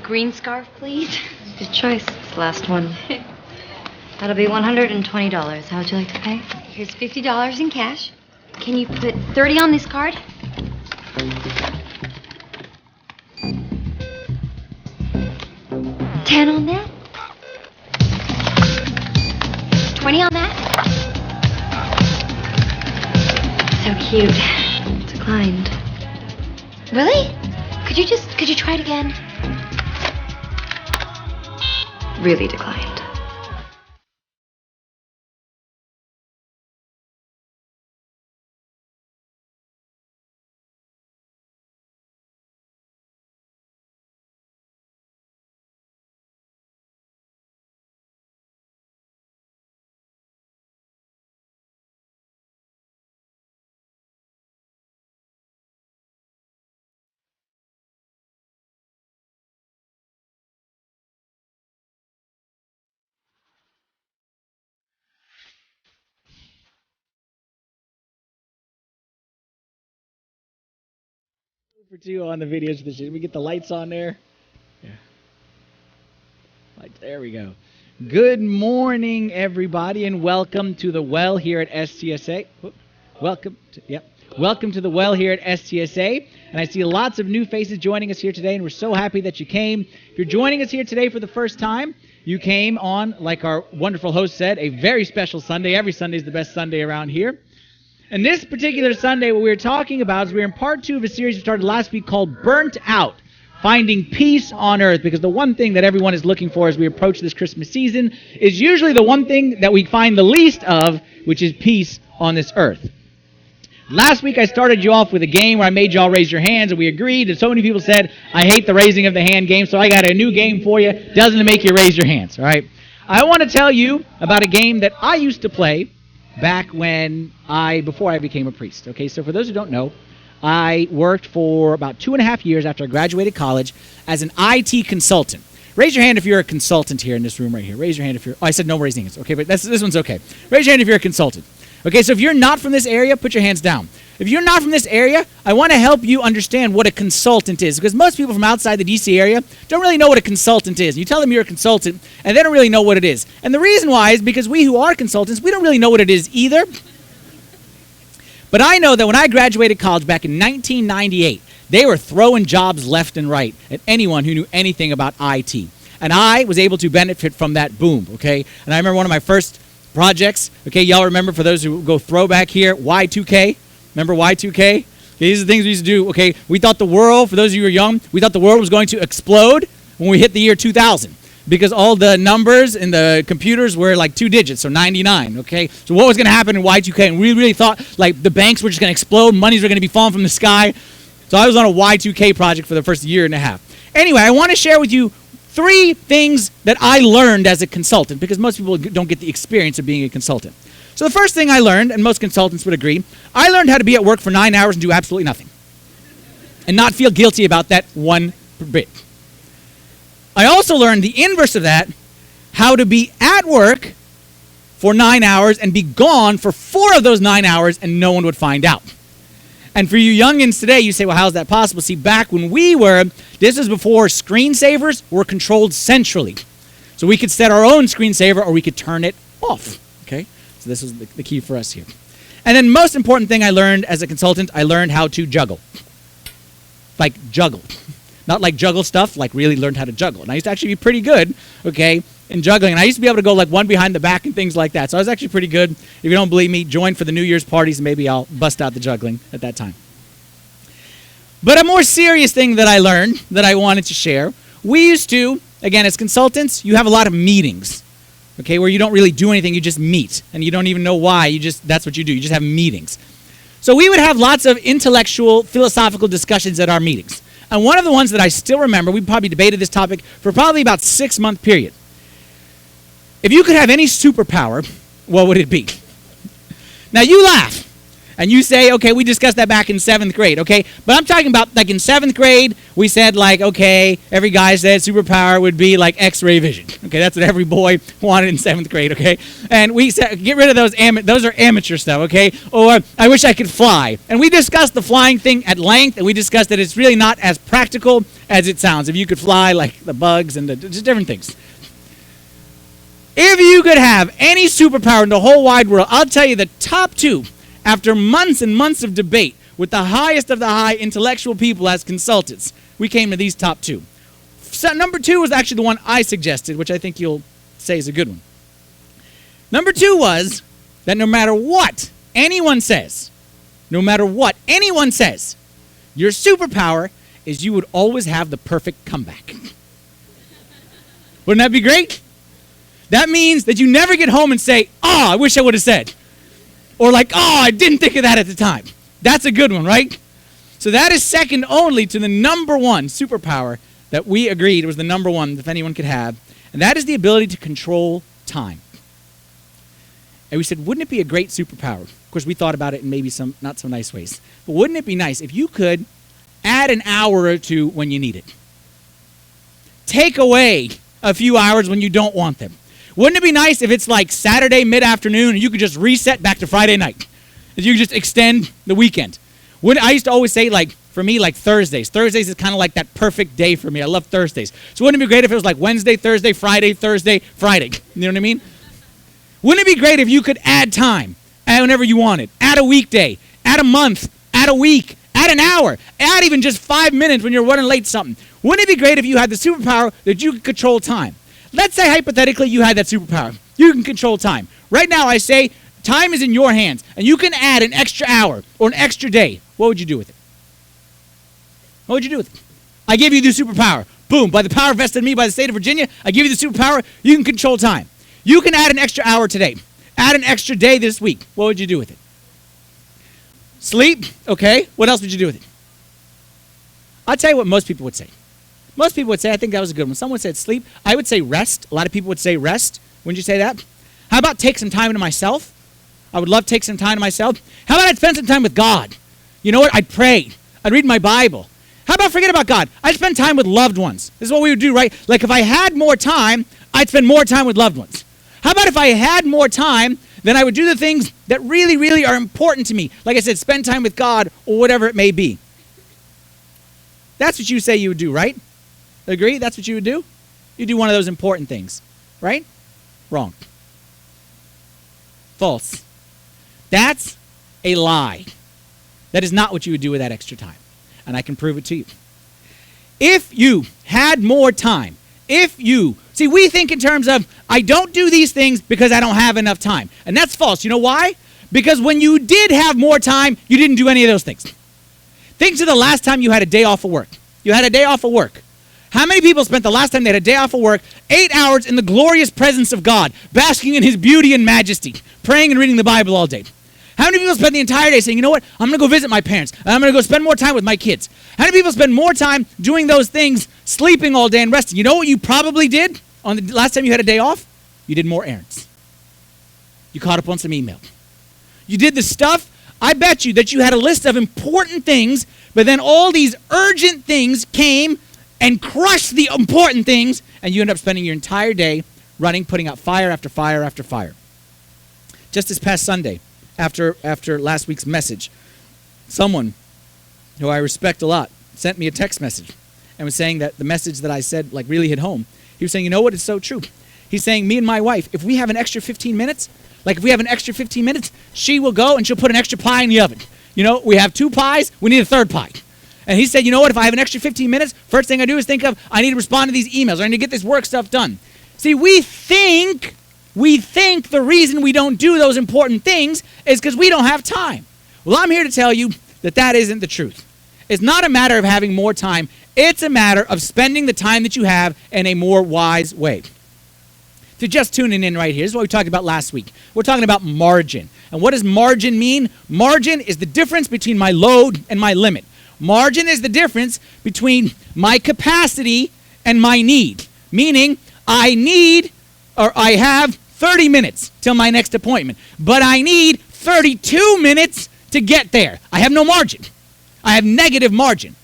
green scarf, please? Good choice. It's the last one. That'll be $120. How would you like to pay? Here's $50 in cash. Can you put 30 on this card? $10 on that? 20 on that? So cute. Declined. Really? Could you try it again? Really declined. For two on the videos. We get the lights on there. Yeah. There we go. Good morning, everybody, and welcome to the well here at STSA. Welcome to the well here at STSA. And I see lots of new faces joining us here today, and we're so happy that you came. If you're joining us here today for the first time, you came on, like our wonderful host said, a very special Sunday. Every Sunday is the best Sunday around here. And this particular Sunday, what we're talking about is we're in part 2 of a series we started last week called Burnt Out, Finding Peace on Earth. Because the one thing that everyone is looking for as we approach this Christmas season is usually the one thing that we find the least of, which is peace on this earth. Last week I started you off with a game where I made you all raise your hands, and we agreed, and so many people said, I hate the raising of the hand game, so I got a new game for you. Doesn't make you raise your hands, all right? I want to tell you about a game that I used to play back before I became a priest. Okay, so for those who don't know, I worked for about 2.5 years after I graduated college as an IT consultant. Raise your hand if you're a consultant here in this room right here. Raise your hand if you're... Oh, I said no raising hands. Okay, but this one's okay. Raise your hand if you're a consultant. Okay, so if you're not from this area, put your hands down. If you're not from this area, I want to help you understand what a consultant is, because most people from outside the D.C. area don't really know what a consultant is. You tell them you're a consultant, and they don't really know what it is. And the reason why is because we who are consultants, we don't really know what it is either. But I know that when I graduated college back in 1998, they were throwing jobs left and right at anyone who knew anything about IT. And I was able to benefit from that boom, okay? And I remember one of my first projects, okay, y'all remember, for those who go throwback here, Y2K. Remember Y2K? Okay, these are the things we used to do. Okay, we thought the world, for those of you who are young, we thought the world was going to explode when we hit the year 2000 because all the numbers in the computers were like 2 digits, so 99, okay? So what was going to happen in Y2K? And we really thought like the banks were just going to explode, monies were going to be falling from the sky. So I was on a Y2K project for the first 1.5 years. Anyway, I want to share with you 3 things that I learned as a consultant, because most people don't get the experience of being a consultant. So the first thing I learned, and most consultants would agree, I learned how to be at work for 9 hours and do absolutely nothing. And not feel guilty about that one bit. I also learned the inverse of that, how to be at work for 9 hours and be gone for 4 of those 9 hours and no one would find out. And for you youngins today, you say, well, how's that possible? See, back when this was before screensavers were controlled centrally. So we could set our own screensaver or we could turn it off, okay? So this was the key for us here. And then most important thing I learned as a consultant, I learned how to juggle. Like juggle. Not like juggle stuff, like really learned how to juggle. And I used to actually be pretty good, okay, in juggling. And I used to be able to go like one behind the back and things like that. So I was actually pretty good. If you don't believe me, join for the New Year's parties and maybe I'll bust out the juggling at that time. But a more serious thing that I learned that I wanted to share, we used to, again, as consultants, you have a lot of meetings, okay, where you don't really do anything, you just meet. And you don't even know why, that's what you do, you just have meetings. So we would have lots of intellectual, philosophical discussions at our meetings. And one of the ones that I still remember, we probably debated this topic for probably about 6-month period. If you could have any superpower, what would it be? Now you laugh. And you say, okay, we discussed that back in 7th grade, okay? But I'm talking about, like, in 7th grade, we said, like, okay, every guy said superpower would be, like, X-ray vision. Okay, that's what every boy wanted in 7th grade, okay? And we said, get rid of those are amateur stuff, okay? Or, I wish I could fly. And we discussed the flying thing at length, and we discussed that it's really not as practical as it sounds. If you could fly, like the bugs and just different things. If you could have any superpower in the whole wide world, I'll tell you the top 2, after months and months of debate with the highest of the high intellectual people as consultants, we came to these top 2. So number 2 was actually the one I suggested, which I think you'll say is a good one. Number 2 was that no matter what anyone says, your superpower is you would always have the perfect comeback. Wouldn't that be great? That means that you never get home and say, oh, I wish I would have said. Or like, oh, I didn't think of that at the time. That's a good one, right? So that is second only to the number 1 superpower that we agreed was the number 1 if anyone could have. And that is the ability to control time. And we said, wouldn't it be a great superpower? Of course, we thought about it in maybe some not so nice ways. But wouldn't it be nice if you could add an hour or 2 when you need it? Take away a few hours when you don't want them. Wouldn't it be nice if it's like Saturday mid-afternoon and you could just reset back to Friday night? If you could just extend the weekend. I used to always say, like, for me, like Thursdays. Thursdays is kind of like that perfect day for me. I love Thursdays. So wouldn't it be great if it was like Wednesday, Thursday, Friday, Thursday, Friday? You know what I mean? Wouldn't it be great if you could add time whenever you wanted? Add a weekday, add a month, add a week, add an hour, add even just 5 minutes when you're running late to something. Wouldn't it be great if you had the superpower that you could control time? Let's say hypothetically you had that superpower. You can control time. Right now I say time is in your hands, and you can add an extra hour or an extra day. What would you do with it? What would you do with it? I give you the superpower. Boom. By the power vested in me by the state of Virginia, I give you the superpower. You can control time. You can add an extra hour today. Add an extra day this week. What would you do with it? Sleep? Okay. What else would you do with it? I'll tell you what most people would say. Most people would say, I think that was a good one. Someone said sleep. I would say rest. A lot of people would say rest. Wouldn't you say that? How about take some time to myself? I would love to take some time to myself. How about I'd spend some time with God? You know what? I'd pray. I'd read my Bible. How about forget about God? I'd spend time with loved ones. This is what we would do, right? Like if I had more time, I'd spend more time with loved ones. How about if I had more time, then I would do the things that really, really are important to me. Like I said, spend time with God or whatever it may be. That's what you say you would do, right? Agree? That's what you would do? You do one of those important things, right? Wrong. False. That's a lie. That is not what you would do with that extra time. And I can prove it to you. If you had more time, see, we think in terms of, I don't do these things because I don't have enough time. And that's false. You know why? Because when you did have more time, you didn't do any of those things. Think to the last time you had a day off of work. You had a day off of work. How many people spent the last time they had a day off of work 8 hours in the glorious presence of God, basking in his beauty and majesty, praying and reading the Bible all day? How many people spend the entire day saying, you know what, I'm going to go visit my parents, and I'm going to go spend more time with my kids? How many people spend more time doing those things, sleeping all day and resting? You know what you probably did on the last time you had a day off? You did more errands. You caught up on some email. You did the stuff, I bet you that you had a list of important things, but then all these urgent things came and crushed the important things, and you end up spending your entire day running, putting out fire after fire after fire. Just this past Sunday, after last week's message, someone who I respect a lot sent me a text message and was saying that the message that I said like really hit home. He was saying, you know what, it's so true. He's saying, me and my wife, if we have an extra 15 minutes, she will go and she'll put an extra pie in the oven. You know, we have 2 pies, we need a 3rd pie. And he said, you know what, if I have an extra 15 minutes, first thing I do is think of, I need to respond to these emails, or I need to get this work stuff done. See, we think the reason we don't do those important things is because we don't have time. Well, I'm here to tell you that that isn't the truth. It's not a matter of having more time. It's a matter of spending the time that you have in a more wise way. If you're just tuning in right here, this is what we talked about last week. We're talking about margin. And what does margin mean? Margin is the difference between my load and my limit. Margin is the difference between my capacity and my need. Meaning, I have 30 minutes till my next appointment, but I need 32 minutes to get there. I have no margin. I have negative margin.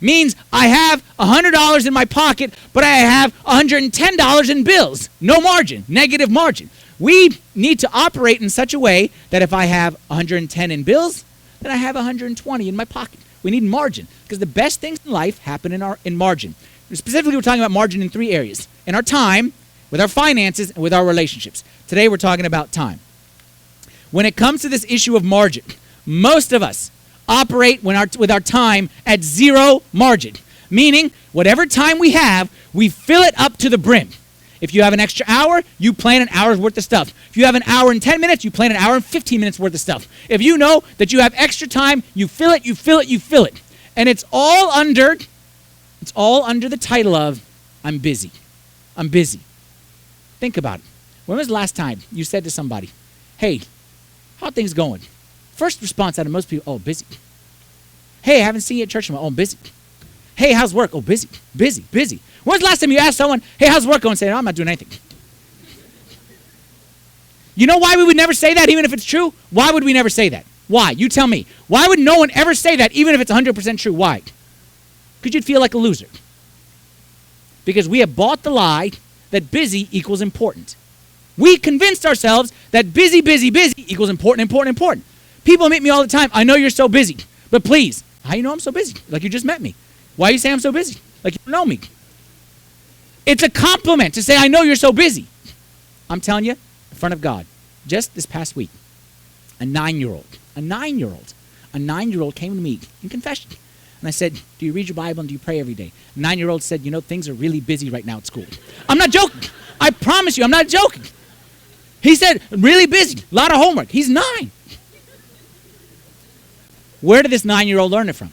Means I have $100 in my pocket, but I have $110 in bills. No margin, negative margin. We need to operate in such a way that if I have 110 in bills, then I have 120 in my pocket. We need margin because the best things in life happen in margin. Specifically, we're talking about margin in 3 areas. In our time, with our finances, and with our relationships. Today, we're talking about time. When it comes to this issue of margin, most of us operate with our time at 0 margin, meaning whatever time we have, we fill it up to the brim. If you have an extra hour, you plan an hour's worth of stuff. If you have an hour and 10 minutes, you plan an hour and 15 minutes worth of stuff. If you know that you have extra time, you fill it, you fill it, you fill it. And it's all under the title of, I'm busy. I'm busy. Think about it. When was the last time you said to somebody, hey, how are things going? First response out of most people, oh, busy. Hey, I haven't seen you at church in a while. Oh, I'm busy. Hey, how's work? Oh, busy, busy, busy. When was the last time you asked someone, hey, how's work going? And say, no, I'm not doing anything. You know why we would never say that, even if it's true? Why would we never say that? Why? You tell me. Why would no one ever say that, even if it's 100% true? Why? Because you'd feel like a loser. Because we have bought the lie that busy equals important. We convinced ourselves that busy, busy, busy equals important, important, important. People meet me all the time. I know you're so busy, but please, how you know I'm so busy? Like you just met me. Why you say I'm so busy? Like you don't know me. It's a compliment to say, I know you're so busy. I'm telling you, in front of God, just this past week, a 9-year-old came to me in confession. And I said, do you read your Bible and do you pray every day? A 9-year-old said, you know, things are really busy right now at school. I'm not joking. I promise you, I'm not joking. He said, really busy, a lot of homework. He's 9. Where did this 9-year-old learn it from?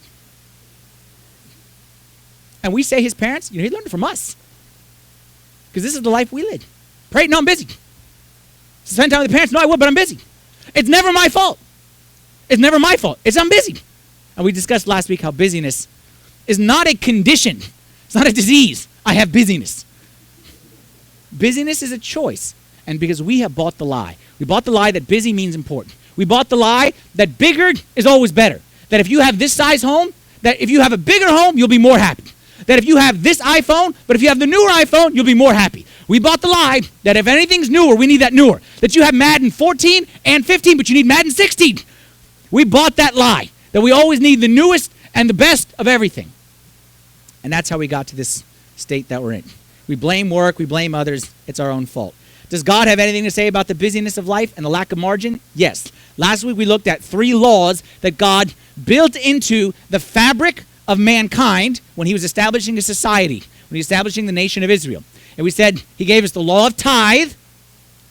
And we say his parents, he learned it from us. Because this is the life we live. Pray, no, I'm busy. Spend time with the parents, no, I would, but I'm busy. It's never my fault. It's never my fault. It's I'm busy. And we discussed last week how busyness is not a condition. It's not a disease. I have busyness. Busyness is a choice. And because we have bought the lie. We bought the lie that busy means important. We bought the lie that bigger is always better. That if you have this size home, that if you have a bigger home, you'll be more happy. That if you have this iPhone, but if you have the newer iPhone, you'll be more happy. We bought the lie that if anything's newer, we need that newer. That you have Madden 14 and 15, but you need Madden 16. We bought that lie. That we always need the newest and the best of everything. And that's how we got to this state that we're in. We blame work, we blame others. It's our own fault. Does God have anything to say about the busyness of life and the lack of margin? Yes. Last week we looked at 3 laws that God built into the fabric of mankind when he was establishing a society, when he was establishing the nation of Israel. And we said he gave us the law of tithe,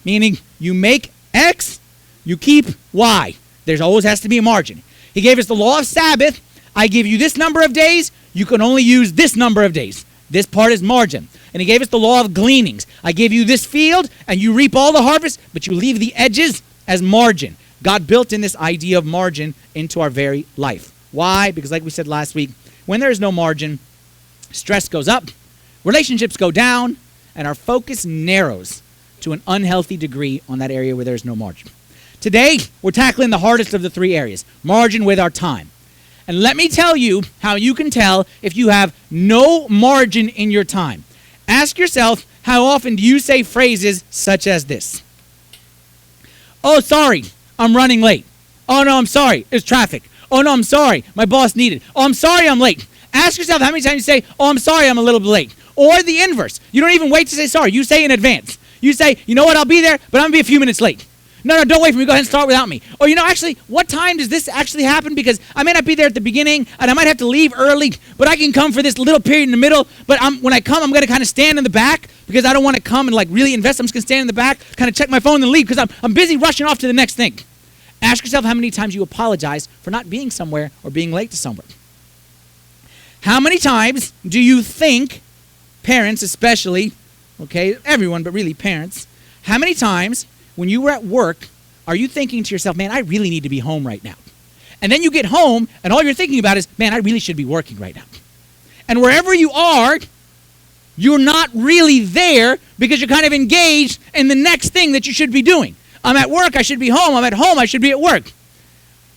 meaning you make X, you keep Y. There always has to be a margin. He gave us the law of Sabbath. I give you this number of days, you can only use this number of days. This part is margin. And he gave us the law of gleanings. I give you this field, and you reap all the harvest, but you leave the edges as margin. God built in this idea of margin into our very life. Why? Because like we said last week, when there is no margin, stress goes up, relationships go down, and our focus narrows to an unhealthy degree on that area where there is no margin. Today, we're tackling the hardest of the 3 areas, margin with our time. And let me tell you how you can tell if you have no margin in your time. Ask yourself, how often do you say phrases such as this? Oh, sorry, I'm running late. Oh, no, I'm sorry, there's traffic. Oh, no, I'm sorry, my boss needed. Oh, I'm sorry, I'm late. Ask yourself how many times you say, oh, I'm sorry, I'm a little bit late. Or the inverse. You don't even wait to say sorry. You say in advance. You say, you know what, I'll be there, but I'm going to be a few minutes late. No, don't wait for me. Go ahead and start without me. Or, actually, what time does this actually happen? Because I may not be there at the beginning, and I might have to leave early, but I can come for this little period in the middle. But when I come, I'm going to kind of stand in the back because I don't want to come and really invest. I'm just going to stand in the back, kind of check my phone and leave because I'm busy rushing off to the next thing. Ask yourself how many times you apologize for not being somewhere or being late to somewhere. How many times do you think, parents especially, okay, everyone, but really parents, how many times when you were at work, are you thinking to yourself, man, I really need to be home right now? And then you get home, and all you're thinking about is, man, I really should be working right now. And wherever you are, you're not really there because you're kind of engaged in the next thing that you should be doing. I'm at work, I should be home. I'm at home, I should be at work.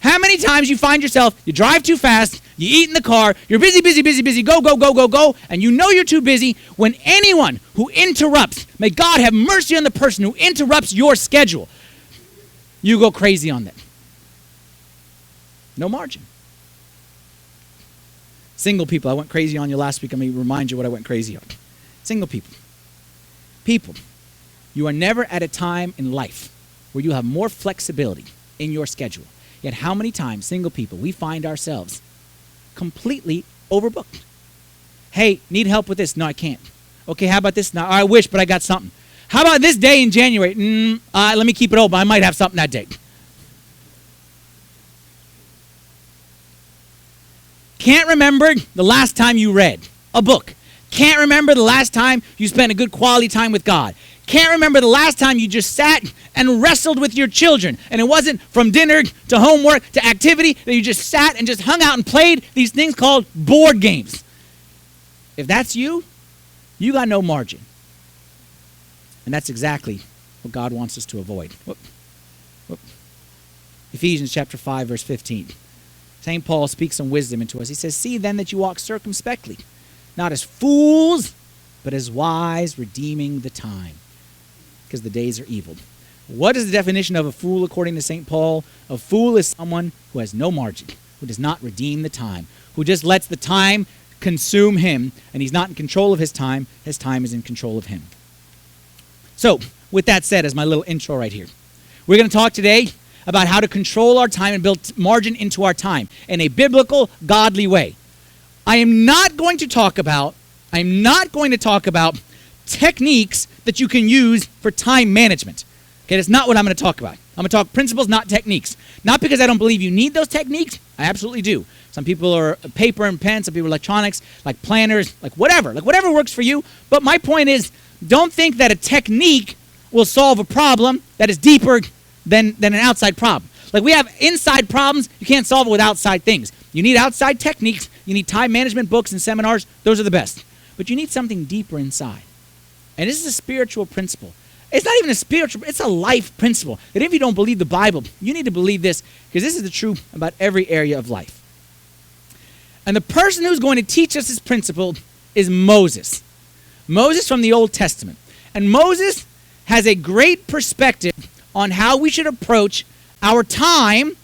How many times you find yourself, you drive too fast, you eat in the car, you're busy, go, and you know you're too busy when anyone who interrupts, may God have mercy on the person who interrupts your schedule, you go crazy on them. No margin. Single people, I went crazy on you last week. Let me remind you what I went crazy on. Single people. People, you are never at a time in life where you have more flexibility in your schedule. Yet how many times, single people, we find ourselves completely overbooked. Hey, need help with this? No, I can't. Okay, how about this? No, I wish, but I got something. How about this day in January? Let me keep it open. I might have something that day. Can't remember the last time you read a book. Can't remember the last time you spent a good quality time with God. Can't remember the last time you just sat and wrestled with your children. And it wasn't from dinner to homework to activity that you just sat and just hung out and played these things called board games. If that's you, you got no margin. And that's exactly what God wants us to avoid. Ephesians chapter 5, verse 15. St. Paul speaks some wisdom into us. He says, see then that you walk circumspectly, not as fools, but as wise, redeeming the time, because the days are evil. What is the definition of a fool according to St. Paul? A fool is someone who has no margin, who does not redeem the time, who just lets the time consume him, and he's not in control of his time is in control of him. So, with that said, as my little intro right here, we're going to talk today about how to control our time and build margin into our time in a biblical, godly way. I am not going to talk about techniques that you can use for time management. Okay, that's not what I'm going to talk about. I'm going to talk principles, not techniques. Not because I don't believe you need those techniques. I absolutely do. Some people are paper and pen, some people are electronics, like planners, like whatever works for you. But my point is, don't think that a technique will solve a problem that is deeper than an outside problem. Like we have inside problems, you can't solve it with outside things. You need outside techniques, you need time management books and seminars, those are the best. But you need something deeper inside. And this is a spiritual principle. It's not even a spiritual, it's a life principle. That if you don't believe the Bible, you need to believe this, because this is the truth about every area of life. And the person who's going to teach us this principle is Moses. Moses from the Old Testament. And Moses has a great perspective on how we should approach our time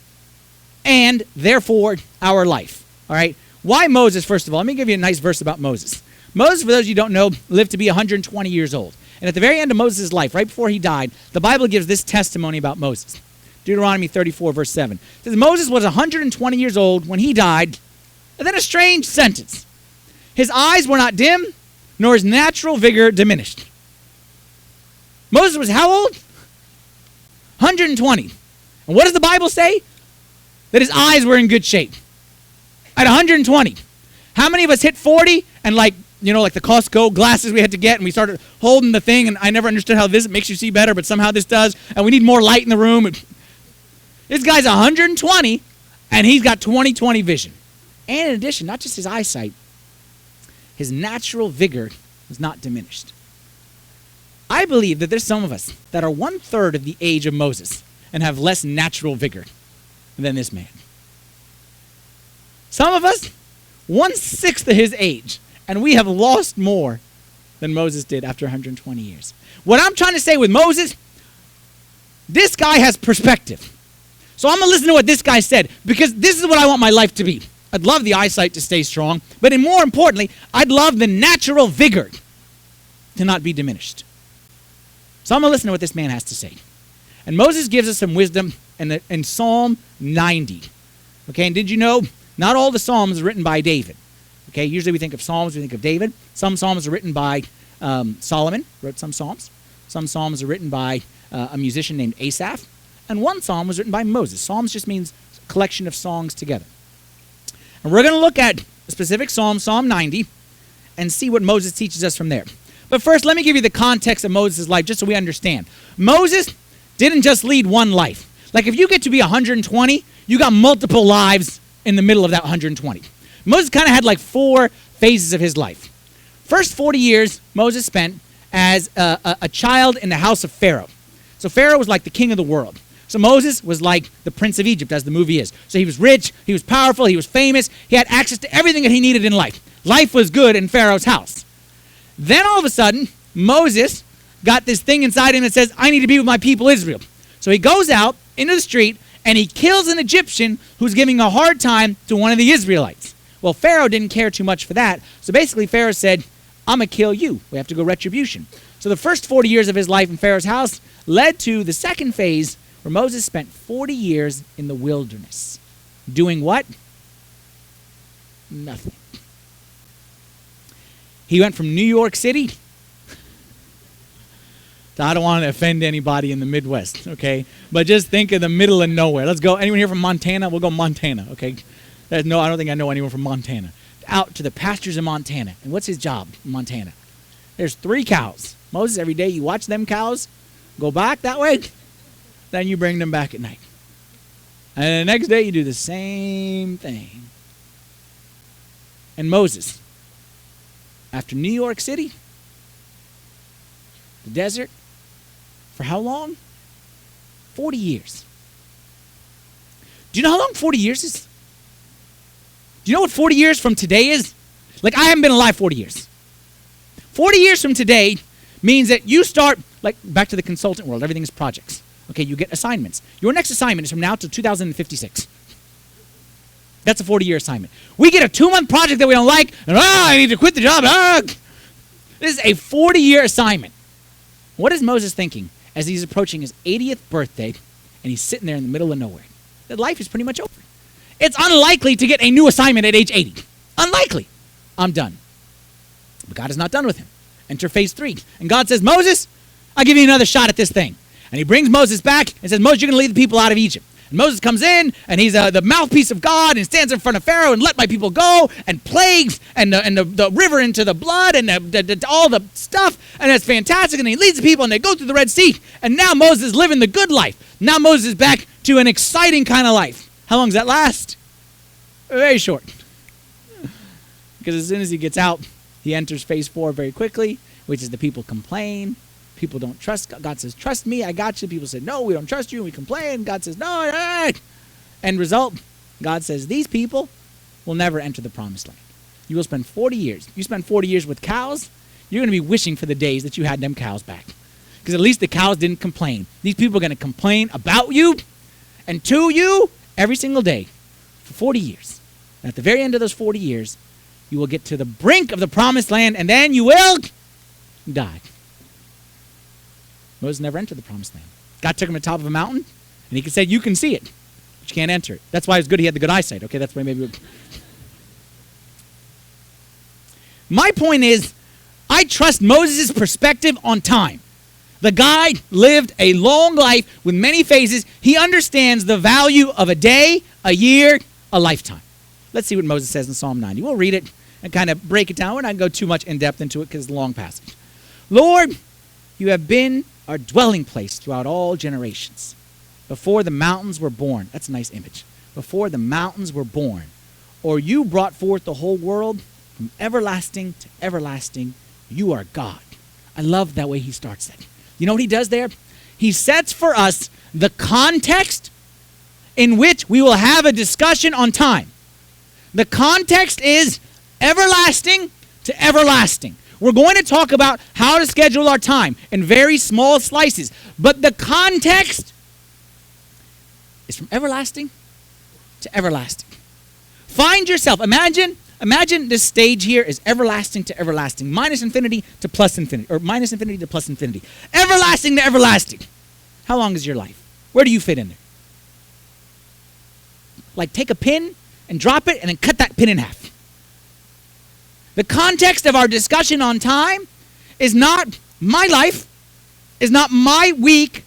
and therefore our life. All right? Why Moses, first of all? Let me give you a nice verse about Moses. Moses, for those of you who don't know, lived to be 120 years old. And at the very end of Moses' life, right before he died, the Bible gives this testimony about Moses. Deuteronomy 34, verse 7. It says, Moses was 120 years old when he died, and then a strange sentence. His eyes were not dim, nor his natural vigor diminished. Moses was how old? 120. And what does the Bible say? That his eyes were in good shape. At 120. How many of us hit 40 and like the Costco glasses we had to get, and we started holding the thing, and I never understood how this makes you see better, but somehow this does, and we need more light in the room. And this guy's 120, and he's got 20/20 vision. And in addition, not just his eyesight, his natural vigor was not diminished. I believe that there's some of us that are 1/3 of the age of Moses and have less natural vigor than this man. Some of us, 1/6 of his age, and we have lost more than Moses did after 120 years. What I'm trying to say with Moses, this guy has perspective. So I'm going to listen to what this guy said, because this is what I want my life to be. I'd love the eyesight to stay strong, but more importantly, I'd love the natural vigor to not be diminished. So I'm going to listen to what this man has to say. And Moses gives us some wisdom in Psalm 90. Okay, and did you know, not all the Psalms are written by David. Okay, usually we think of Psalms, we think of David. Some Psalms are written by Solomon, wrote some Psalms. Some Psalms are written by a musician named Asaph. And one Psalm was written by Moses. Psalms just means a collection of songs together. And we're going to look at a specific Psalm, Psalm 90, and see what Moses teaches us from there. But first, let me give you the context of Moses' life, just so we understand. Moses didn't just lead one life. Like if you get to be 120, you got multiple lives in the middle of that 120. Moses kind of had like 4 phases of his life. First 40 years, Moses spent as a child in the house of Pharaoh. So Pharaoh was like the king of the world. So Moses was like the Prince of Egypt, as the movie is. So he was rich, he was powerful, he was famous, he had access to everything that he needed in life. Life was good in Pharaoh's house. Then all of a sudden, Moses got this thing inside him that says, I need to be with my people Israel. So he goes out into the street and he kills an Egyptian who's giving a hard time to one of the Israelites. Well, Pharaoh didn't care too much for that. So basically Pharaoh said, I'm going to kill you. We have to go retribution. So the first 40 years of his life in Pharaoh's house led to the second phase where Moses spent 40 years in the wilderness. Doing what? Nothing. He went from New York City. I don't want to offend anybody in the Midwest, okay? But just think of the middle of nowhere. Let's go. Anyone here from Montana? We'll go Montana, okay? I don't think I know anyone from Montana. Out to the pastures of Montana. And what's his job in Montana? There's 3 cows. Moses, every day you watch them cows go back that way, then you bring them back at night. And the next day you do the same thing. And Moses, after New York City, the desert, for how long? 40 years. Do you know how long 40 years is? Do you know what 40 years from today is? Like, I haven't been alive 40 years. 40 years from today means that you start, like, back to the consultant world, everything is projects. Okay, you get assignments. Your next assignment is from now to 2056. That's a 40-year assignment. We get a 2-month project that we don't like, and I need to quit the job. This is a 40-year assignment. What is Moses thinking as he's approaching his 80th birthday and he's sitting there in the middle of nowhere? That life is pretty much over. It's unlikely to get a new assignment at age 80. Unlikely. I'm done. But God is not done with him. Enter phase 3. And God says, Moses, I'll give you another shot at this thing. And he brings Moses back and says, Moses, you're going to lead the people out of Egypt. And Moses comes in, and he's the mouthpiece of God, and stands in front of Pharaoh and let my people go, and plagues, and the river into the blood, and all the stuff, and it's fantastic. And he leads the people, and they go through the Red Sea. And now Moses is living the good life. Now Moses is back to an exciting kind of life. How long does that last? Very short. Because as soon as he gets out, he enters phase 4 very quickly, which is the people complain. People don't trust God. God says, trust me, I got you. People say, no, we don't trust you. And we complain. God says, no. End result, God says, these people will never enter the promised land. You will spend 40 years. You spend 40 years with cows, you're going to be wishing for the days that you had them cows back. Because at least the cows didn't complain. These people are going to complain about you and to you every single day for 40 years. And at the very end of those 40 years, you will get to the brink of the promised land, and then you will die. Moses never entered the promised land. God took him to the top of a mountain, and he said, you can see it, but you can't enter it. That's why it was good he had the good eyesight. Okay, that's why maybe... My point is, I trust Moses' perspective on time. The guy lived a long life with many phases. He understands the value of a day, a year, a lifetime. Let's see what Moses says in Psalm 90. We'll read it and kind of break it down. We're not going to go too much in depth into it because it's a long passage. Lord, you have been our dwelling place throughout all generations. Before the mountains were born. That's a nice image. Before the mountains were born. Or you brought forth the whole world from everlasting to everlasting. You are God. I love that way he starts that. You know what he does there? He sets for us the context in which we will have a discussion on time. The context is everlasting to everlasting. We're going to talk about how to schedule our time in very small slices. But the context is from everlasting to everlasting. Find yourself. Imagine this stage here is everlasting to everlasting. Minus infinity to plus infinity. Or minus infinity to plus infinity. Everlasting to everlasting. How long is your life? Where do you fit in there? Like take a pin and drop it and then cut that pin in half. The context of our discussion on time is not my life, is not my week.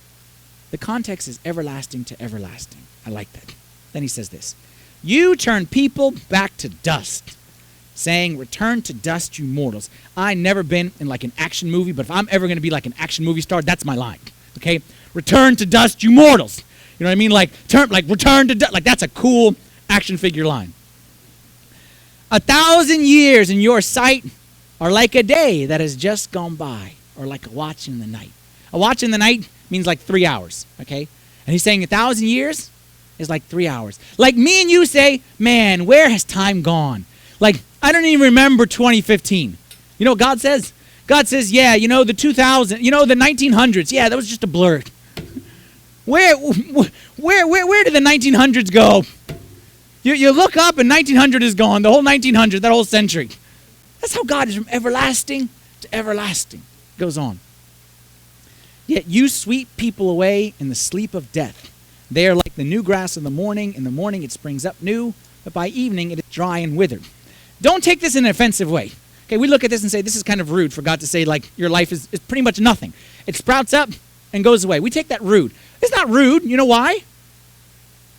The context is everlasting to everlasting. I like that. Then he says this. You turn people back to dust, saying, return to dust, you mortals. I've never been in like an action movie, but if I'm ever going to be like an action movie star, that's my line. Okay? Return to dust, you mortals. You know what I mean? Like return to dust. Like that's a cool action figure line. 1,000 years in your sight are like a day that has just gone by, or like a watch in the night. A watch in the night means like 3 hours, okay? And he's saying 1,000 years is like 3 hours. Like me and you say, man, where has time gone? Like, I don't even remember 2015. You know what God says? God says, yeah, the the 1900s, yeah, that was just a blur. Where did the 1900s go? You look up and 1900 is gone. The whole 1900s, that whole century. That's how God is, from everlasting to everlasting. Goes on. Yet you sweep people away in the sleep of death. They are like the new grass in the morning. In the morning it springs up new, but by evening it is dry and withered. Don't take this in an offensive way. Okay, we look at this and say, this is kind of rude for God to say, like, your life is pretty much nothing. It sprouts up and goes away. We take that rude. It's not rude. You know why?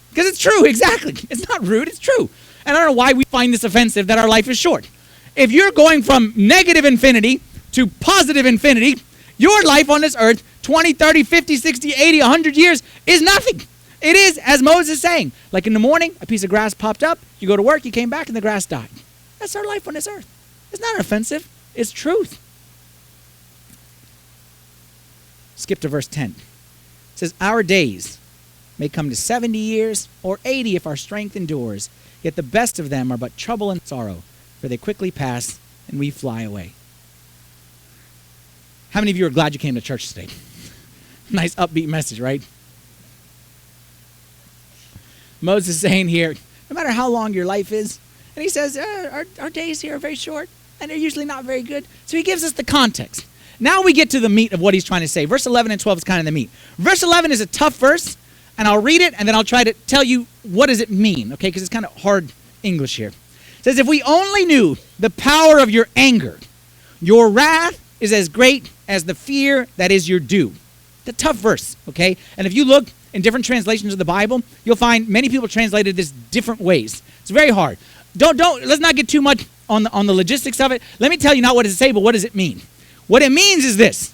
Because it's true, exactly. It's not rude, it's true. And I don't know why we find this offensive that our life is short. If you're going from negative infinity to positive infinity, your life on this earth, 20, 30, 50, 60, 80, 100 years, is nothing. It is, as Moses is saying, like in the morning, a piece of grass popped up, you go to work, you came back, and the grass died. That's our life on this earth. It's not offensive, it's truth. Skip to verse 10. It says, our days may come to 70 years or 80 if our strength endures, yet the best of them are but trouble and sorrow, for they quickly pass and we fly away. How many of you are glad you came to church today? Nice upbeat message, right? Moses is saying here, no matter how long your life is, and he says, our days here are very short, and they're usually not very good. So he gives us the context. Now we get to the meat of what he's trying to say. Verse 11 and 12 is kind of the meat. Verse 11 is a tough verse, and I'll read it, and then I'll try to tell you what does it mean, okay, because it's kind of hard English here. It says, if we only knew the power of your anger, your wrath is as great as the fear that is your due. It's a tough verse, okay? And if you look in different translations of the Bible, you'll find many people translated this different ways. It's very hard. Let's not get too much on the logistics of it. Let me tell you not what does it say, but what does it mean? What it means is this.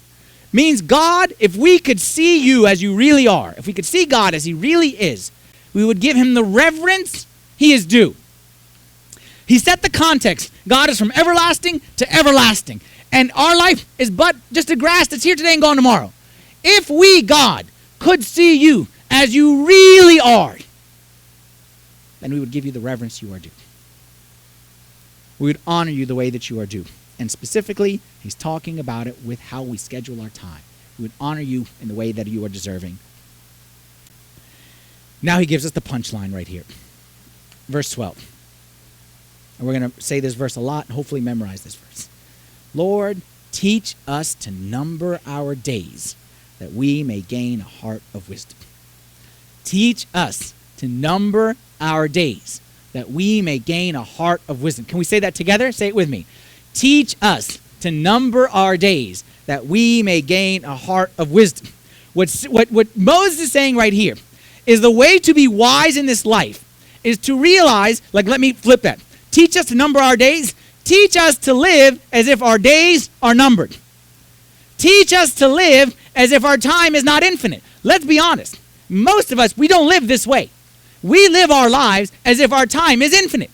It means, God, if we could see you as you really are, if we could see God as he really is, we would give him the reverence he is due. He set the context. God is from everlasting to everlasting. And our life is but just a grass that's here today and gone tomorrow. If we, God, could see you as you really are, then we would give you the reverence you are due. We would honor you the way that you are due. And specifically, he's talking about it with how we schedule our time. We would honor you in the way that you are deserving. Now he gives us the punchline right here. Verse 12. And we're going to say this verse a lot and hopefully memorize this verse. Lord, teach us to number our days that we may gain a heart of wisdom. Teach us to number our days that we may gain a heart of wisdom. Can we say that together? Say it with me. Teach us to number our days that we may gain a heart of wisdom. What Moses is saying right here is the way to be wise in this life is to realize, like, let me flip that. Teach us to number our days. Teach us to live as if our days are numbered. Teach us to live as if our time is not infinite. Let's be honest. Most of us, we don't live this way. We live our lives as if our time is infinite.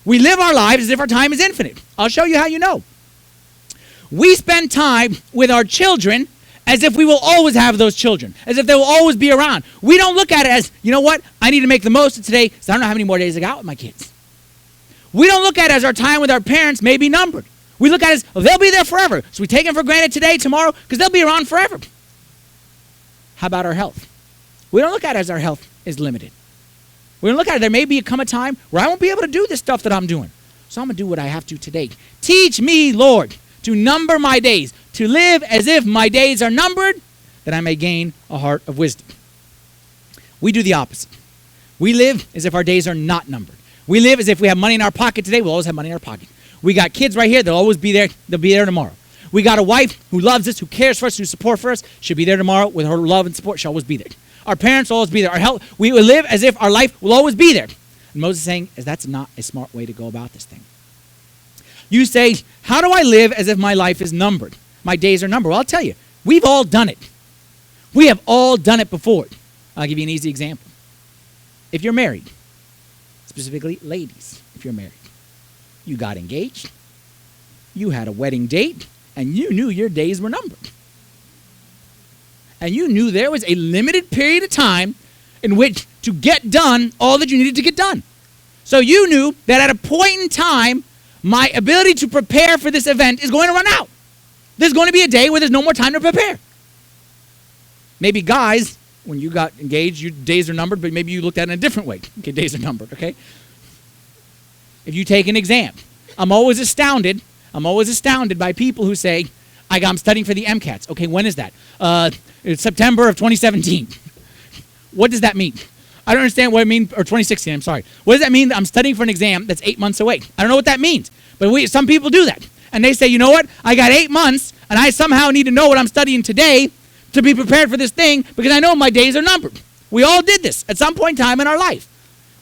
We live our lives as if our time is infinite. I'll show you how you know. We spend time with our children as if we will always have those children, as if they will always be around. We don't look at it as, you know what, I need to make the most of today because I don't know how many more days I got with my kids. We don't look at it as our time with our parents may be numbered. We look at it as, oh, they'll be there forever. So we take them for granted today, tomorrow, because they'll be around forever. How about our health? We don't look at it as our health is limited. We don't look at it, there may come a time where I won't be able to do this stuff that I'm doing. So I'm going to do what I have to today. Teach me, Lord, to number my days, to live as if my days are numbered, that I may gain a heart of wisdom. We do the opposite. We live as if our days are not numbered. We live as if we have money in our pocket today, we'll always have money in our pocket. We got kids right here, they'll always be there, they'll be there tomorrow. We got a wife who loves us, who cares for us, who supports for us, she'll be there tomorrow with her love and support, she'll always be there. Our parents will always be there. Our health, we will live as if our life will always be there. And Moses is saying, that's not a smart way to go about this thing. You say, how do I live as if my life is numbered? My days are numbered. Well, I'll tell you, we've all done it. We have all done it before. I'll give you an easy example. If you're married, specifically ladies, if you're married, you got engaged, you had a wedding date, and you knew your days were numbered. And you knew there was a limited period of time in which to get done all that you needed to get done. So you knew that at a point in time, my ability to prepare for this event is going to run out. There's going to be a day where there's no more time to prepare. Maybe guys, when you got engaged, your days are numbered, but maybe you looked at it in a different way. Okay, days are numbered, okay? If you take an exam, I'm always astounded by people who say, I'm studying for the MCATs. Okay, when is that? It's September of 2017. What does that mean? I don't understand what it means, or 2016, I'm sorry. What does that mean that I'm studying for an exam that's 8 months away? I don't know what that means, but some people do that. And they say, you know what? I got 8 months, and I somehow need to know what I'm studying today to be prepared for this thing because I know my days are numbered. We all did this at some point in time in our life.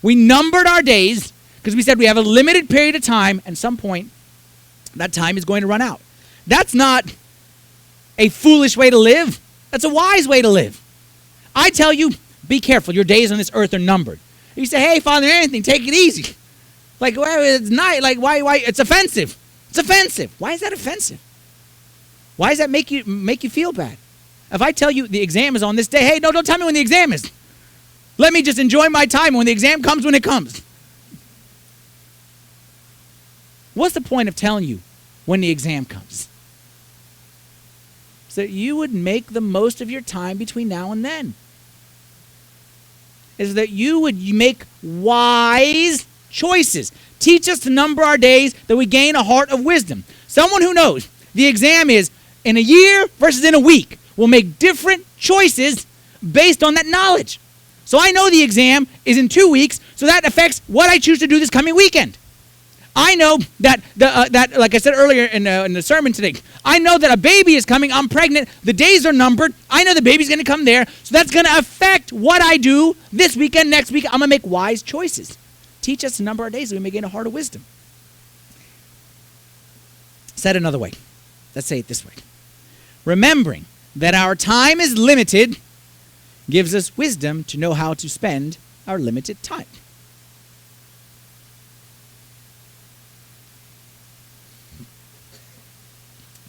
We numbered our days because we said we have a limited period of time, and some point that time is going to run out. That's not a foolish way to live. That's a wise way to live. I tell you, be careful. Your days on this earth are numbered. You say, hey, Father Anthony, take it easy. Like, well, it's not, like, why, it's offensive. It's offensive. Why is that offensive? Why does that make you feel bad? If I tell you the exam is on this day, hey, no, don't tell me when the exam is. Let me just enjoy my time when the exam comes when it comes. What's the point of telling you when the exam comes? So you would make the most of your time between now and then. Is that you would make wise choices. Teach us to number our days that we gain a heart of wisdom. Someone who knows the exam is in a year versus in a week will make different choices based on that knowledge. So I know the exam is in 2 weeks, so that affects what I choose to do this coming weekend. I know that, like I said earlier in the sermon today, I know that a baby is coming. I'm pregnant. The days are numbered. I know the baby's going to come there. So that's going to affect what I do this weekend, next week. I'm going to make wise choices. Teach us to number our days so we may gain a heart of wisdom. Said another way. Let's say it this way. Remembering that our time is limited gives us wisdom to know how to spend our limited time.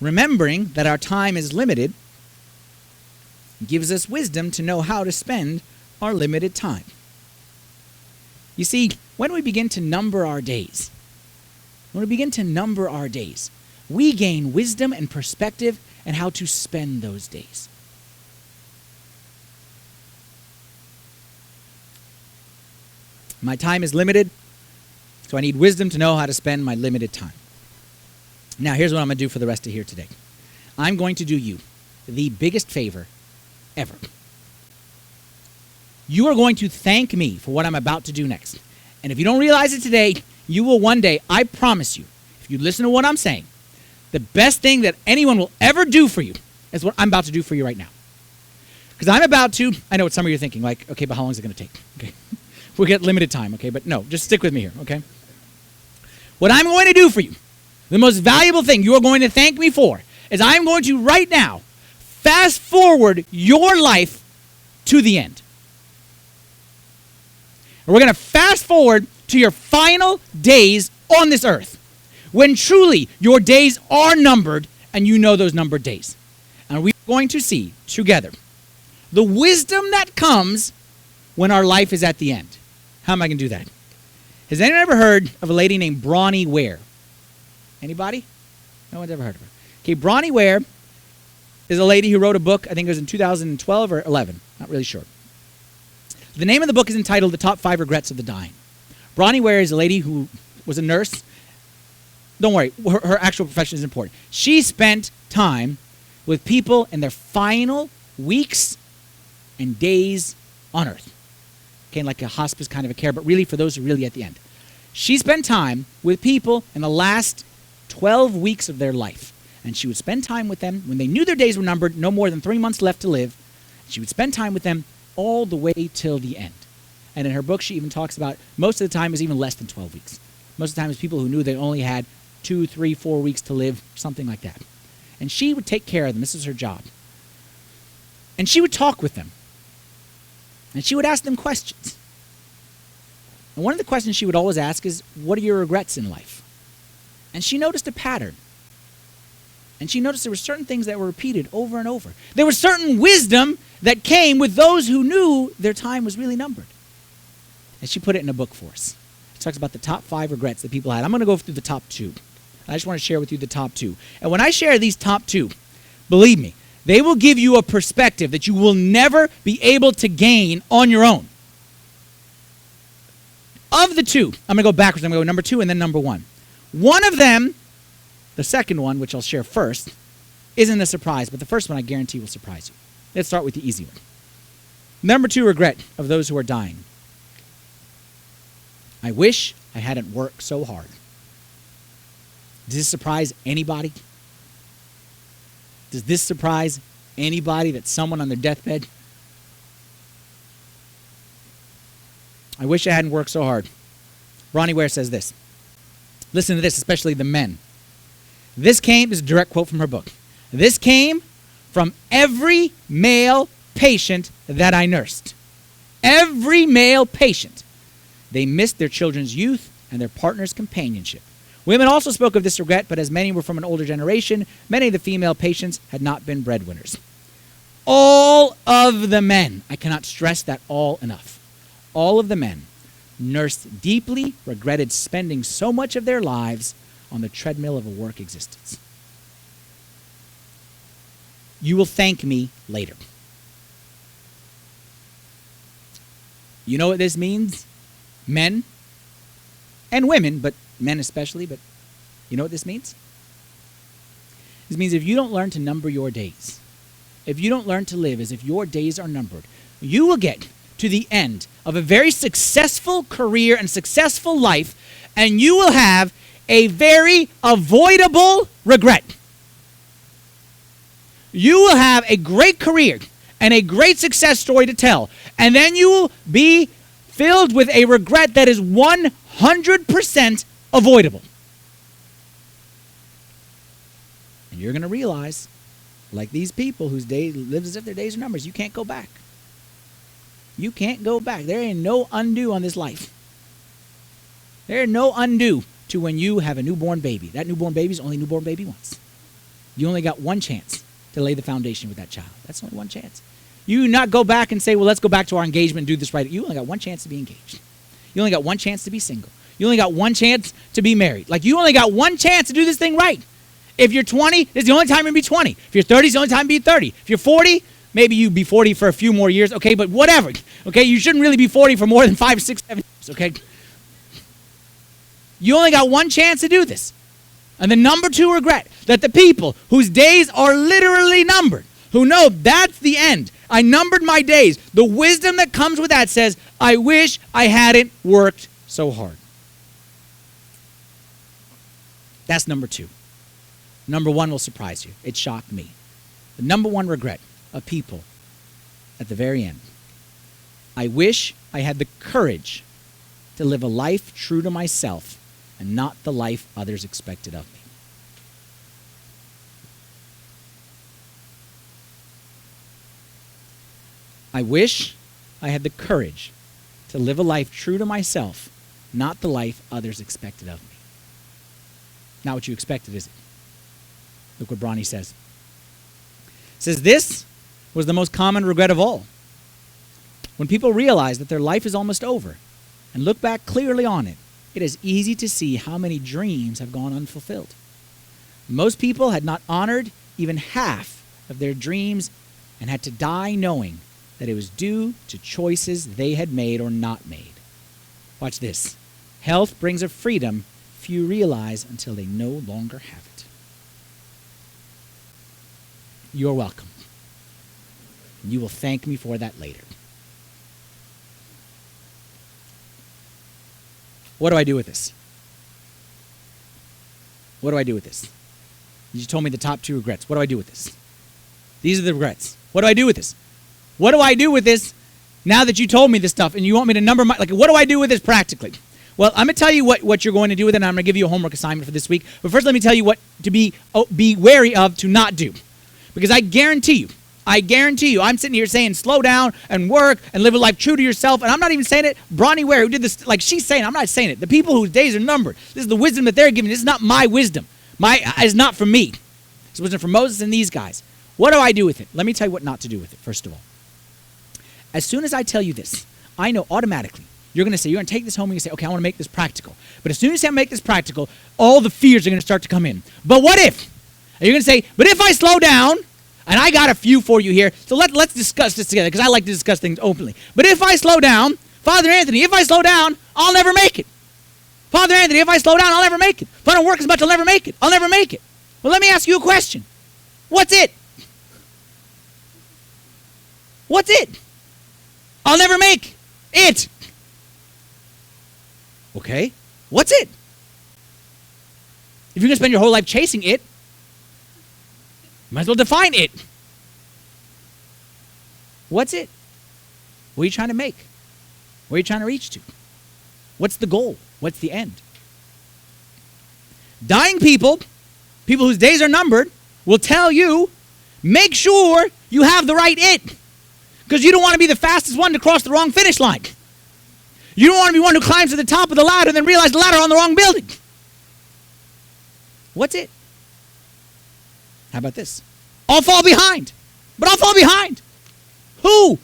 Remembering that our time is limited gives us wisdom to know how to spend our limited time. You see, when we begin to number our days, we gain wisdom and perspective and how to spend those days. My time is limited, so I need wisdom to know how to spend my limited time. Now, here's what I'm going to do for the rest of here today. I'm going to do you the biggest favor ever. You are going to thank me for what I'm about to do next. And if you don't realize it today, you will one day, I promise you, if you listen to what I'm saying, the best thing that anyone will ever do for you is what I'm about to do for you right now. Because I'm about to, I know what some of you are thinking, like, okay, but how long is it going to take? Okay, we'll get limited time, okay? But no, just stick with me here, okay? What I'm going to do for you, the most valuable thing you are going to thank me for, is I'm going to right now fast forward your life to the end. And we're going to fast forward to your final days on this earth, when truly your days are numbered and you know those numbered days. And we're going to see together the wisdom that comes when our life is at the end. How am I going to do that? Has anyone ever heard of a lady named Bronnie Ware? Anybody? No one's ever heard of her. Okay, Bronnie Ware is a lady who wrote a book, I think it was in 2012 or 11, not really sure. The name of the book is entitled The Top 5 Regrets of the Dying. Bronnie Ware is a lady who was a nurse. Don't worry, her actual profession is important. She spent time with people in their final weeks and days on earth. Okay, like a hospice kind of a care, but really for those who are really at the end. She spent time with people in the last 12 weeks of their life. And she would spend time with them when they knew their days were numbered, no more than 3 months left to live. She would spend time with them all the way till the end. And in her book, she even talks about most of the time is even less than 12 weeks. Most of the time is people who knew they only had 2, 3, 4 weeks to live, something like that. And she would take care of them. This is her job. And she would talk with them. And she would ask them questions. And one of the questions she would always ask is, what are your regrets in life? And she noticed a pattern. And she noticed there were certain things that were repeated over and over. There was certain wisdom that came with those who knew their time was really numbered. And she put it in a book for us. It talks about the top 5 regrets that people had. I'm going to go through the top 2. I just want to share with you the top 2. And when I share these top 2, believe me, they will give you a perspective that you will never be able to gain on your own. Of the 2, I'm going to go backwards. I'm going to go number 2 and then number 1. One of them, the second one, which I'll share first, isn't a surprise, but the first one I guarantee will surprise you. Let's start with the easy one. Number 2 regret of those who are dying. I wish I hadn't worked so hard. Does this surprise anybody? Does this surprise anybody that someone on their deathbed? I wish I hadn't worked so hard. Bronnie Ware says this. Listen to this, especially the men. This is a direct quote from her book. This came from every male patient that I nursed. Every male patient. They missed their children's youth and their partner's companionship. Women also spoke of this regret, but as many were from an older generation, many of the female patients had not been breadwinners. All of the men, I cannot stress that all enough, all of the men nursed deeply, regretted spending so much of their lives on the treadmill of a work existence. You will thank me later. You know what this means? Men and women, but men especially, but you know what this means? This means if you don't learn to number your days, if you don't learn to live as if your days are numbered, you will get to the end of a very successful career and successful life, and you will have a very avoidable regret. You will have a great career and a great success story to tell, and then you will be filled with a regret that is 100% avoidable. And you're going to realize, like these people whose days live as if their days are numbers, you can't go back. You can't go back. There ain't no undo on this life. There ain't no undo to when you have a newborn baby. That newborn baby is only a newborn baby once. You only got one chance to lay the foundation with that child. That's only one chance. You not go back and say, well, let's go back to our engagement and do this right. You only got one chance to be engaged. You only got one chance to be single. You only got one chance to be married. Like, you only got one chance to do this thing right. If you're 20, this is the only time you're going to be 20. If you're 30, it's the only time to be 30. If you're 40, maybe you be 40 for a few more years, okay, but whatever. Okay, you shouldn't really be 40 for more than 5, 6, 7 years, okay? You only got one chance to do this. And the number 2 regret, that the people whose days are literally numbered, who know that's the end, I numbered my days, the wisdom that comes with that says, I wish I hadn't worked so hard. That's number 2. Number 1 will surprise you. It shocked me. The number 1 regret of people at the very end. I wish I had the courage to live a life true to myself and not the life others expected of me. I wish I had the courage to live a life true to myself, not the life others expected of me. Not what you expected, is it? Look what Bronnie says. It says, this was the most common regret of all. When people realize that their life is almost over and look back clearly on it, it is easy to see how many dreams have gone unfulfilled. Most people had not honored even half of their dreams and had to die knowing that it was due to choices they had made or not made. Watch this. Health brings a freedom few realize until they no longer have it. You're welcome. You will thank me for that later. What do I do with this? What do I do with this? You told me the top 2 regrets. What do I do with this? These are the regrets. What do I do with this? What do I do with this now that you told me this stuff and you want me to number my... Like, what do I do with this practically? Well, I'm going to tell you what you're going to do with it, and I'm going to give you a homework assignment for this week. But first, let me tell you what to be wary of to not do. Because I guarantee you, I'm sitting here saying slow down and work and live a life true to yourself. And I'm not even saying it. Bronnie Ware, who did this, like she's saying, I'm not saying it. The people whose days are numbered, this is the wisdom that they're giving. This is not my wisdom. It's not from me. It's It wasn't for Moses and these guys. What do I do with it? Let me tell you what not to do with it, first of all. As soon as I tell you this, I know automatically you're going to take this home and you say, okay, I want to make this practical. But as soon as I make this practical, all the fears are going to start to come in. But what if? And you're going to say, but if I slow down, and I got a few for you here, so let's discuss this together, because I like to discuss things openly. But if I slow down, Father Anthony, if I slow down, I'll never make it. Father Anthony, if I slow down, I'll never make it. If I don't work as much, I'll never make it. I'll never make it. Well, let me ask you a question. What's it? What's it? I'll never make it. Okay, what's it? If you're going to spend your whole life chasing it, you might as well define it. What's it? What are you trying to make? Where are you trying to reach to? What's the goal? What's the end? Dying people whose days are numbered, will tell you, make sure you have the right it. Because you don't want to be the fastest one to cross the wrong finish line. You don't want to be one who climbs to the top of the ladder and then realize the ladder on the wrong building. What's it? How about this? I'll fall behind. But I'll fall behind. Who?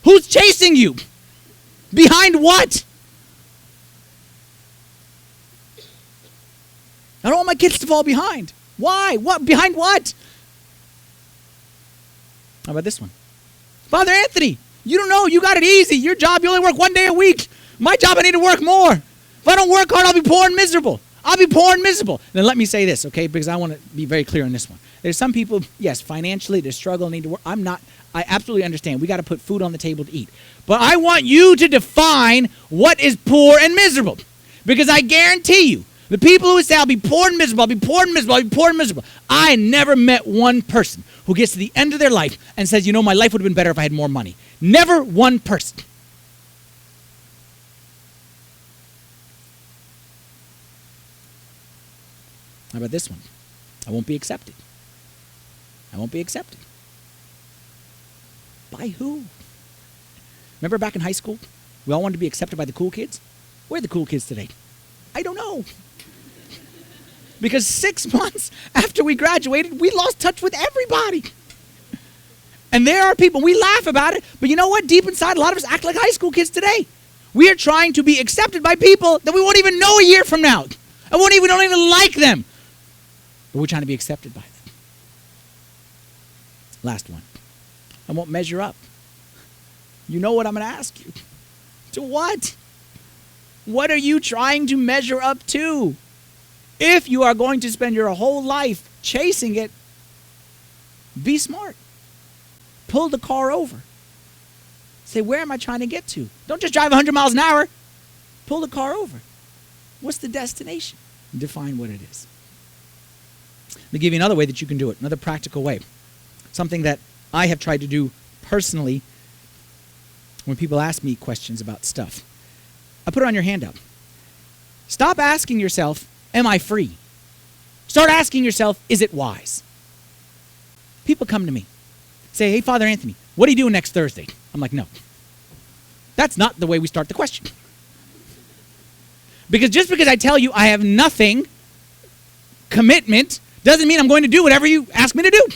Who's chasing you? Behind what? I don't want my kids to fall behind. Why? What? Behind what? How about this one? Father Anthony, you don't know. You got it easy. Your job, you only work 1 day a week. My job, I need to work more. If I don't work hard, I'll be poor and miserable. I'll be poor and miserable. Then let me say this, okay, because I want to be very clear on this one. There's some people, yes, financially, they struggle, need to work. I absolutely understand. We got to put food on the table to eat. But I want you to define what is poor and miserable. Because I guarantee you, the people who say, I'll be poor and miserable, I'll be poor and miserable, I'll be poor and miserable. I never met one person who gets to the end of their life and says, you know, my life would have been better if I had more money. Never one person. How about this one? I won't be accepted. I won't be accepted. By who? Remember back in high school? We all wanted to be accepted by the cool kids? Where are the cool kids today? I don't know. Because 6 months after we graduated, we lost touch with everybody. And there are people, we laugh about it, but you know what? Deep inside, a lot of us act like high school kids today. We are trying to be accepted by people that we won't even know a year from now. I don't even like them. But we're trying to be accepted by them. Last one. I won't measure up. You know what I'm going to ask you. To what? What are you trying to measure up to? If you are going to spend your whole life chasing it, be smart. Pull the car over. Say, where am I trying to get to? Don't just drive 100 miles an hour. Pull the car over. What's the destination? Define what it is. Let me give you another way that you can do it, another practical way. Something that I have tried to do personally when people ask me questions about stuff. I put it on your handout. Stop asking yourself, am I free? Start asking yourself, is it wise? People come to me, say, hey, Father Anthony, what are you doing next Thursday? I'm like, no. That's not the way we start the question. Because just because I tell you I have nothing, commitment, doesn't mean I'm going to do whatever you ask me to do.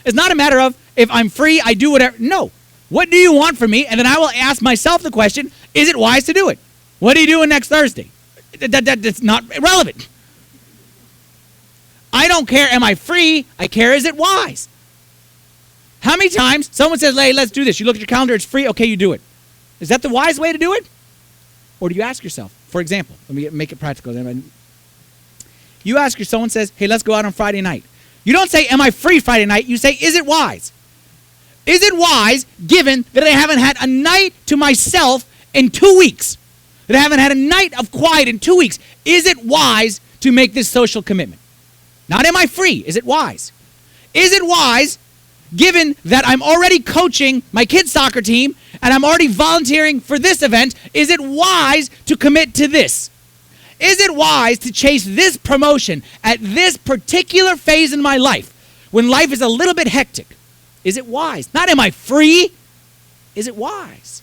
It's not a matter of, if I'm free, I do whatever. No. What do you want from me? And then I will ask myself the question, is it wise to do it? What are you doing next Thursday? That's not relevant. I don't care, am I free? I care, is it wise? How many times someone says, hey, let's do this. You look at your calendar, it's free, okay, you do it. Is that the wise way to do it? Or do you ask yourself, for example, let me make it practical. You ask yourself, someone says, hey, let's go out on Friday night. You don't say, am I free Friday night? You say, is it wise? Is it wise, given that I haven't had a night to myself in 2 weeks? That I haven't had a night of quiet in 2 weeks? Is it wise to make this social commitment? Not am I free? Is it wise? Is it wise, given that I'm already coaching my kids' soccer team and I'm already volunteering for this event, is it wise to commit to this? Is it wise to chase this promotion at this particular phase in my life when life is a little bit hectic? Is it wise? Not am I free? Is it wise?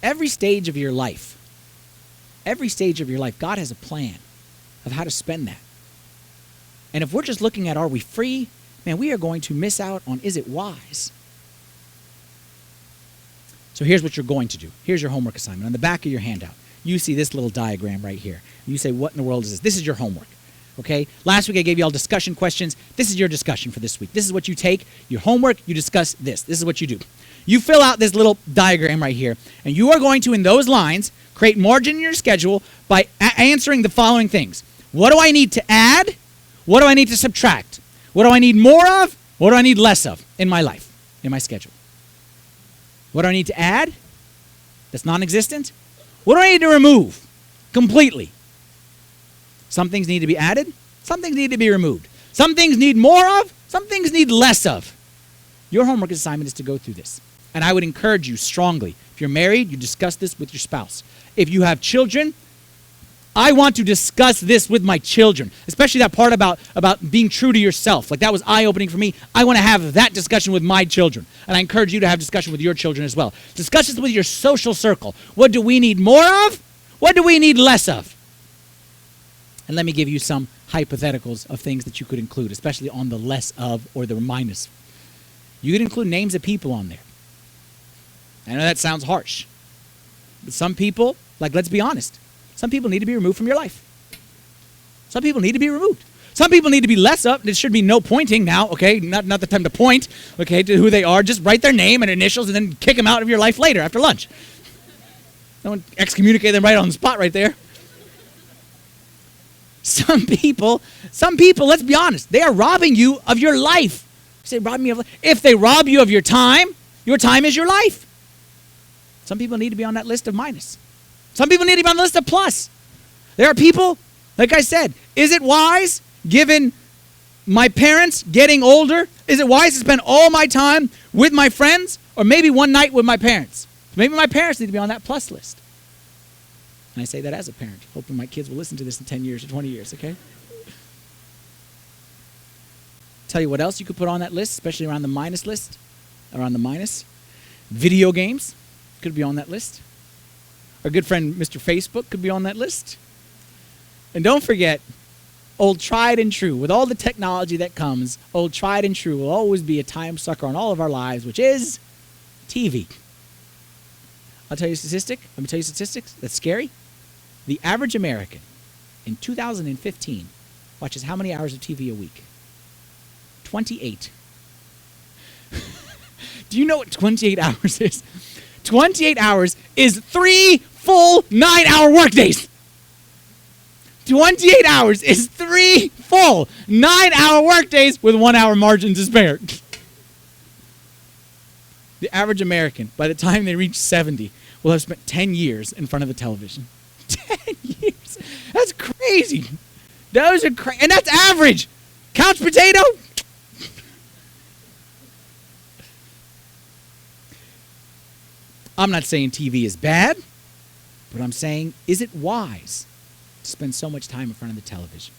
Every stage of your life Every stage of your life, God has a plan of how to spend that. And if we're just looking at, are we free? Man, we are going to miss out on, is it wise? So here's what you're going to do. Here's your homework assignment. On the back of your handout, you see this little diagram right here. You say, what in the world is this? This is your homework. Okay? Last week I gave you all discussion questions. This is your discussion for this week. This is what you take, your homework, you discuss this. This is what you do. You fill out this little diagram right here, and you are going to, in those lines, create margin in your schedule by answering the following things. What do I need to add? What do I need to subtract? What do I need more of? What do I need less of in my life, in my schedule? What do I need to add? That's non-existent. What do I need to remove completely? Some things need to be added. Some things need to be removed. Some things need more of. Some things need less of. Your homework assignment is to go through this. And I would encourage you strongly. If you're married, you discuss this with your spouse. If you have children, I want to discuss this with my children, especially that part about being true to yourself. Like, that was eye-opening for me. I want to have that discussion with my children. And I encourage you to have discussion with your children as well. Discuss this with your social circle. What do we need more of? What do we need less of? And let me give you some hypotheticals of things that you could include, especially on the less of or the minus. You could include names of people on there. I know that sounds harsh. But some people, like, let's be honest, some people need to be removed from your life. Some people need to be removed. Some people need to be less of. There should be no pointing now, okay? Not the time to point, okay, to who they are. Just write their name and initials and then kick them out of your life later after lunch. Don't excommunicate them right on the spot right there. Some people, let's be honest, they are robbing you of your life. You say, rob me of life. If they rob you of your time is your life. Some people need to be on that list of minus. Some people need to be on the list of plus. There are people, like I said, is it wise, given my parents getting older, is it wise to spend all my time with my friends, or maybe one night with my parents? Maybe my parents need to be on that plus list. And I say that as a parent, hoping my kids will listen to this in 10 years or 20 years, okay? Tell you what else you could put on that list, especially around the minus list, around the minus. Video games could be on that list. Our good friend Mr. Facebook could be on that list. And don't forget, old tried and true, with all the technology that comes, old tried and true will always be a time sucker on all of our lives, which is TV. I'll tell you a statistic. Let me tell you statistics. That's scary. The average American in 2015 watches how many hours of TV a week? 28. Do you know what 28 hours is? 28 hours is 3 full 9-hour workdays. 28 hours is 3 full 9-hour workdays with 1 hour margin to spare. The average American, by the time they reach 70, will have spent 10 years in front of the television. 10 years. That's crazy. Those are crazy. And that's average. Couch potato? I'm not saying TV is bad, but I'm saying, is it wise to spend so much time in front of the television?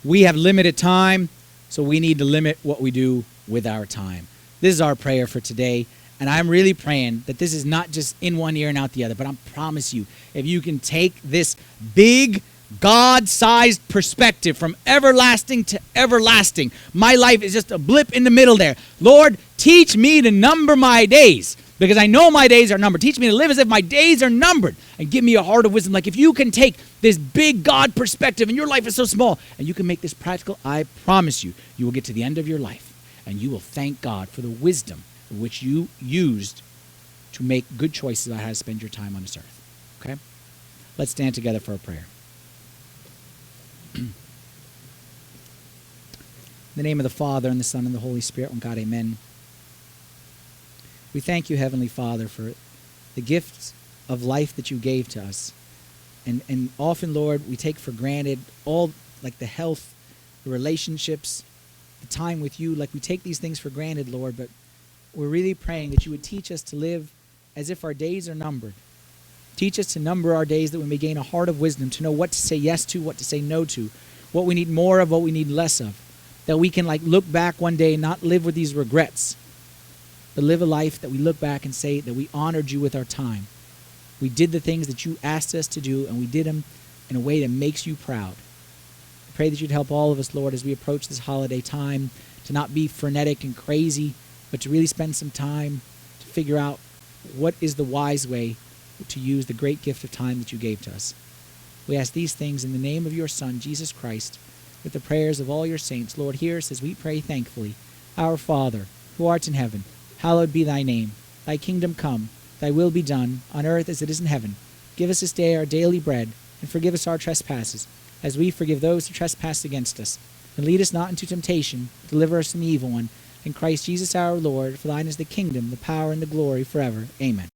We have limited time, so we need to limit what we do with our time. This is our prayer for today, and I'm really praying that this is not just in one ear and out the other, but I promise you, if you can take this big God-sized perspective from everlasting to everlasting, my life is just a blip in the middle there. Lord, teach me to number my days, because I know my days are numbered. Teach me to live as if my days are numbered, and give me a heart of wisdom. Like, if you can take this big God perspective, and your life is so small, and you can make this practical, I promise you, you will get to the end of your life, and you will thank God for the wisdom which you used to make good choices about how to spend your time on this earth. Okay? Let's stand together for a prayer. In the name of the Father, and the Son, and the Holy Spirit, one God, amen. We thank you, Heavenly Father, for the gifts of life that you gave to us. And often, Lord, we take for granted all, like the health, the relationships, the time with you. Like, we take these things for granted, Lord, but we're really praying that you would teach us to live as if our days are numbered. Teach us to number our days, that we may gain a heart of wisdom, to know what to say yes to, what to say no to, what we need more of, what we need less of. That we can, like, look back one day and not live with these regrets, but live a life that we look back and say that we honored you with our time. We did the things that you asked us to do, and we did them in a way that makes you proud. I pray that you'd help all of us, Lord, as we approach this holiday time, to not be frenetic and crazy, but to really spend some time to figure out what is the wise way to use the great gift of time that you gave to us. We ask these things in the name of your Son, Jesus Christ, with the prayers of all your saints. Lord, hear us as we pray thankfully. Our Father, who art in heaven, hallowed be thy name. Thy kingdom come, thy will be done, on earth as it is in heaven. Give us this day our daily bread, and forgive us our trespasses, as we forgive those who trespass against us. And lead us not into temptation, deliver us from the evil one. In Christ Jesus our Lord, for thine is the kingdom, the power, and the glory forever. Amen.